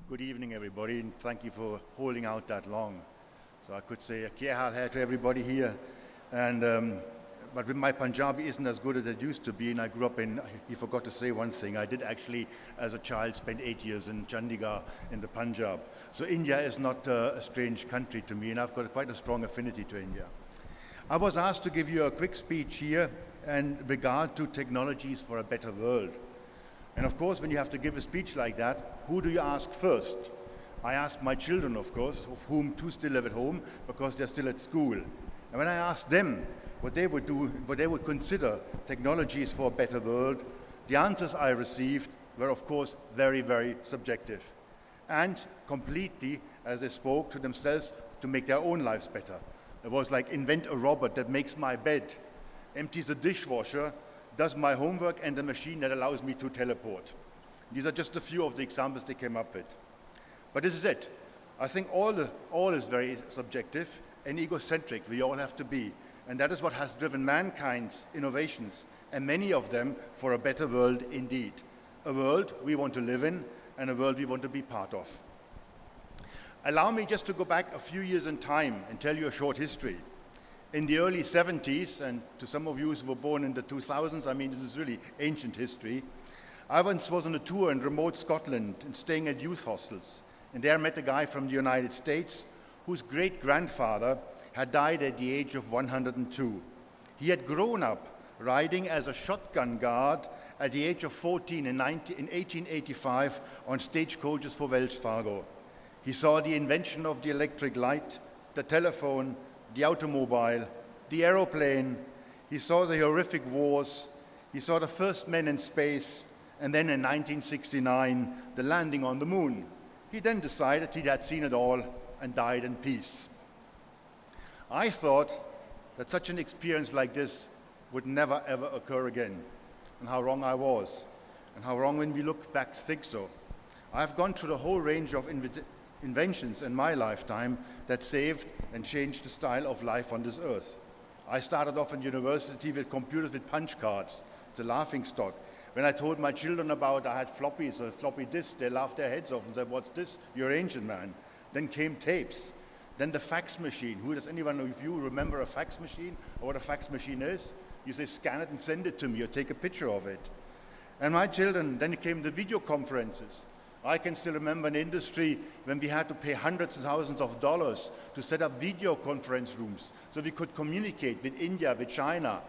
Good evening, everybody, and thank you for holding out that long. So I could say Kya hal hai to everybody here, and but with my Punjabi isn't as good as it used to be, and I grew up in, you forgot to say one thing, I did actually, as a child, spend 8 years in Chandigarh in the Punjab. So India is not a strange country to me, and I've got quite a strong affinity to India. I was asked to give you a quick speech here in regard to technologies for a better world. And of course, when you have to give a speech like that, who do you ask first? I ask my children, of course, of whom two still live at home because they're still at school. And when I asked them what they would do, what they would consider technologies for a better world, the answers I received were, of course, very, very subjective. And completely, as they spoke to themselves, to make their own lives better. It was like invent a robot that makes my bed, empties the dishwasher, does my homework, and a machine that allows me to teleport. These are just a few of the examples they came up with. But this is it. I think all is very subjective and egocentric. We all have to be. And that is what has driven mankind's innovations, and many of them for a better world indeed. A world we want to live in, and a world we want to be part of. Allow me just to go back a few years in time and tell you a short history. In the early 70s, and to some of you who were born in the 2000s, I mean, this is really ancient history. I once was on a tour in remote Scotland and staying at youth hostels. And there I met a guy from the United States whose great-grandfather had died at the age of 102. He had grown up riding as a shotgun guard at the age of 14 in 1885 on stagecoaches for Wells Fargo. He saw the invention of the electric light, the telephone, the automobile, the aeroplane. He saw the horrific wars. He saw the first men in space, and then in 1969, the landing on the moon. He then decided he had seen it all and died in peace. I thought that such an experience like this would never ever occur again, and how wrong I was, and how wrong when we look back think so. I've gone through the whole range of inventions in my lifetime that saved and changed the style of life on this earth. I started off in university with computers with punch cards. It's a laughing stock. When I told my children about I had floppies or floppy disks, they laughed their heads off and said, "What's this? You're ancient, man." Then came tapes. Then the fax machine. Who does anyone of you remember a fax machine or what a fax machine is? You say, scan it and send it to me or take a picture of it. And my children, then came the video conferences. I can still remember an industry when we had to pay hundreds of thousands of dollars to set up video conference rooms so we could communicate with India, with China.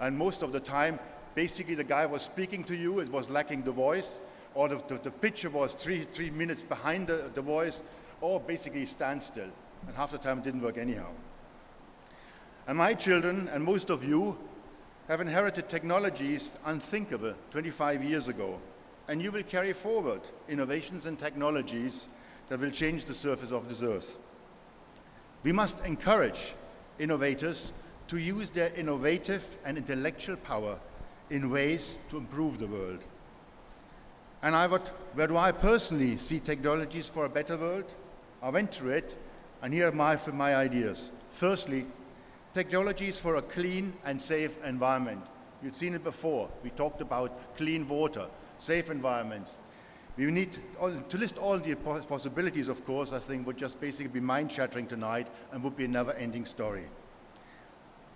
And most of the time, basically the guy was speaking to you, it was lacking the voice, or the picture was three minutes behind the voice, or basically standstill. And half the time it didn't work anyhow. And my children, and most of you, have inherited technologies unthinkable 25 years ago. And you will carry forward innovations and technologies that will change the surface of this earth. We must encourage innovators to use their innovative and intellectual power in ways to improve the world. And where do I personally see technologies for a better world? I went through it, and here are my ideas. Firstly, technologies for a clean and safe environment. You've seen it before. We talked about clean water, safe environments. We need to list all the possibilities, of course, I think would just basically be mind-shattering tonight and would be a never-ending story.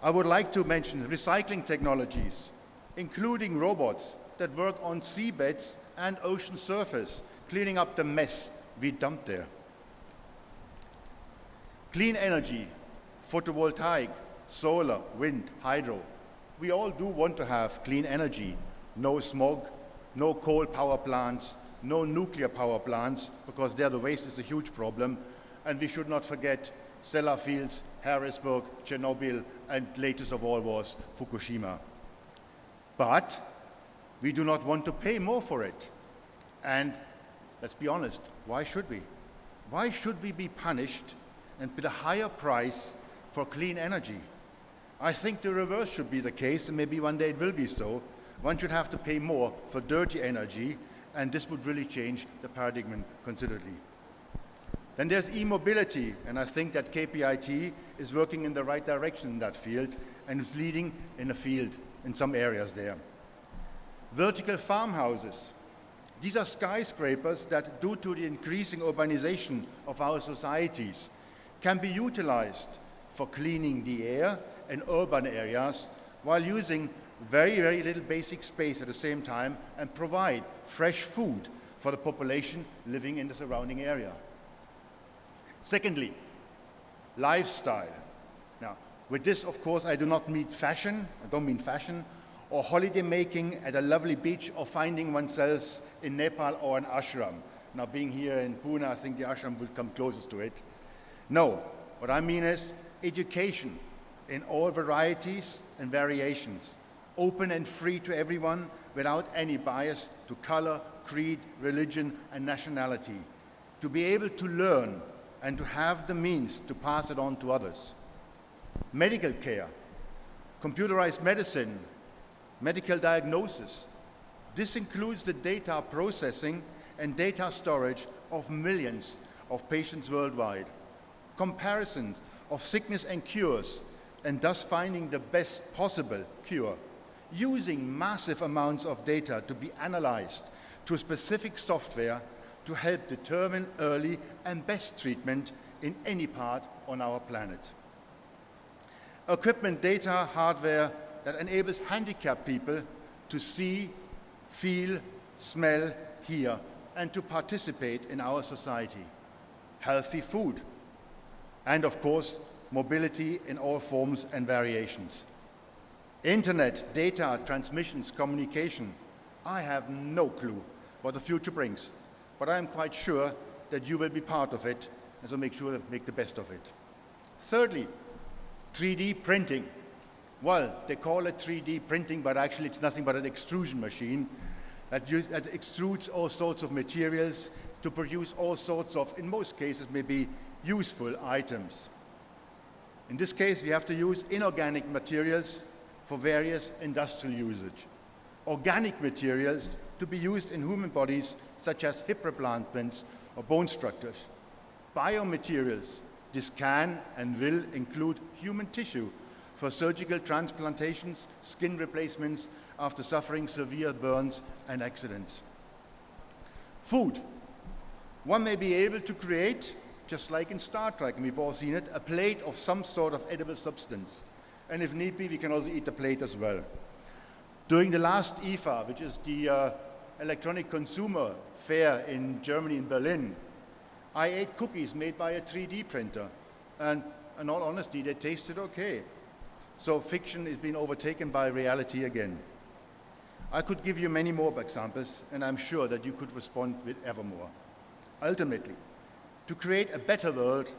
I would like to mention recycling technologies, including robots that work on seabeds and ocean surface, cleaning up the mess we dumped there. Clean energy, photovoltaic, solar, wind, hydro. We all do want to have clean energy, no smog, no coal power plants, no nuclear power plants, because there the waste is a huge problem. And we should not forget Sellafields, Harrisburg, Chernobyl, and latest of all was Fukushima. But we do not want to pay more for it. And let's be honest, why should we? Why should we be punished and pay a higher price for clean energy? I think the reverse should be the case, and maybe one day it will be so. One should have to pay more for dirty energy, and this would really change the paradigm considerably. Then there's e-mobility, and I think that KPIT is working in the right direction in that field and is leading in the field in some areas there. Vertical farmhouses. These are skyscrapers that, due to the increasing urbanization of our societies, can be utilized for cleaning the air in urban areas while using very, very little basic space at the same time and provide fresh food for the population living in the surrounding area. Secondly, lifestyle. Now, with this, of course, I do not mean fashion, or holiday making at a lovely beach or finding oneself in Nepal or an ashram. Now, being here in Pune, I think the ashram will come closest to it. No, what I mean is education in all varieties and variations, open and free to everyone without any bias to color, creed, religion, and nationality, to be able to learn and to have the means to pass it on to others. Medical care, computerized medicine, medical diagnosis. This includes the data processing and data storage of millions of patients worldwide, comparisons of sickness and cures, and thus finding the best possible cure, using massive amounts of data to be analyzed through specific software to help determine early and best treatment in any part on our planet. Equipment, data, hardware that enables handicapped people to see, feel, smell, hear, and to participate in our society. Healthy food, and of course, mobility in all forms and variations. Internet, data, transmissions, communication. I have no clue what the future brings, but I am quite sure that you will be part of it, and so make sure to make the best of it. Thirdly, 3D printing. Well, they call it 3D printing, but actually it's nothing but an extrusion machine that extrudes all sorts of materials to produce all sorts of, in most cases, maybe useful items. In this case, we have to use inorganic materials for various industrial usage. Organic materials to be used in human bodies, such as hip replacements or bone structures. Biomaterials, this can and will include human tissue for surgical transplantations, skin replacements after suffering severe burns and accidents. Food. One may be able to create, just like in Star Trek, and we've all seen it, a plate of some sort of edible substance. And if need be, we can also eat the plate as well. During the last IFA, which is the Electronic Consumer Fair in Germany, in Berlin, I ate cookies made by a 3D printer. And in all honesty, they tasted okay. So fiction is being overtaken by reality again. I could give you many more examples, and I'm sure that you could respond with ever more. Ultimately, to create a better world,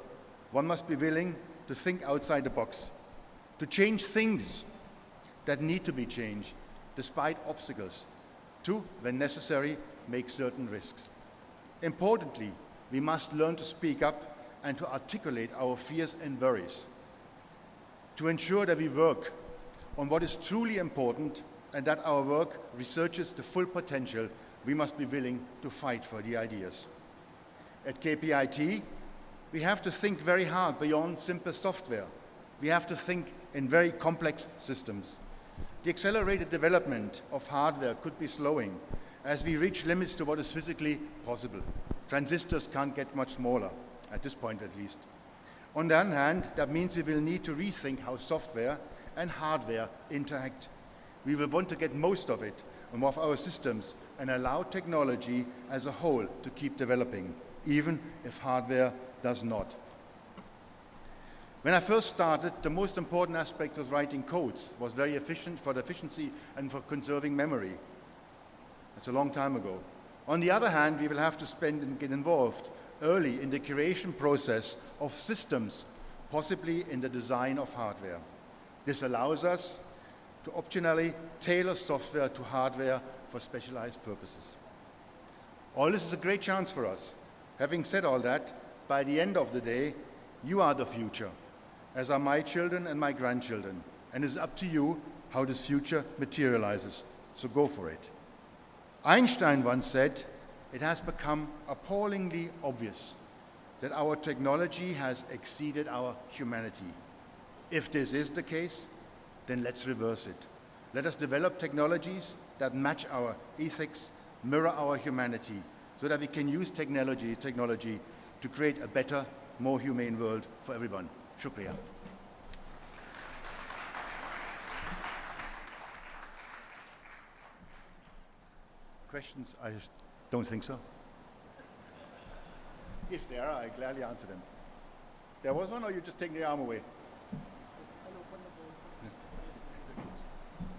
one must be willing to think outside the box, to change things that need to be changed, despite obstacles, to, when necessary, make certain risks. Importantly, we must learn to speak up and to articulate our fears and worries, to ensure that we work on what is truly important and that our work researches the full potential. We must be willing to fight for the ideas. At KPIT, we have to think very hard beyond simple software. We have to think in very complex systems. The accelerated development of hardware could be slowing as we reach limits to what is physically possible. Transistors can't get much smaller, at this point at least. On the other hand, that means we will need to rethink how software and hardware interact. We will want to get most of it on of our systems and allow technology as a whole to keep developing, even if hardware does not. When I first started, the most important aspect of writing codes was very efficient for the efficiency and for conserving memory. That's a long time ago. On the other hand, we will have to spend and get involved early in the creation process of systems, possibly in the design of hardware. This allows us to optionally tailor software to hardware for specialized purposes. All this is a great chance for us. Having said all that, by the end of the day, you are the future, as are my children and my grandchildren, and it's up to you how this future materializes. So go for it. Einstein once said, "It has become appallingly obvious that our technology has exceeded our humanity. If this is the case, then let's reverse it. Let us develop technologies that match our ethics, mirror our humanity, so that we can use technology to create a better, more humane world for everyone. Shukriya. Questions? I don't think so. If there are, I gladly answer them. There was one, or you just take the arm away?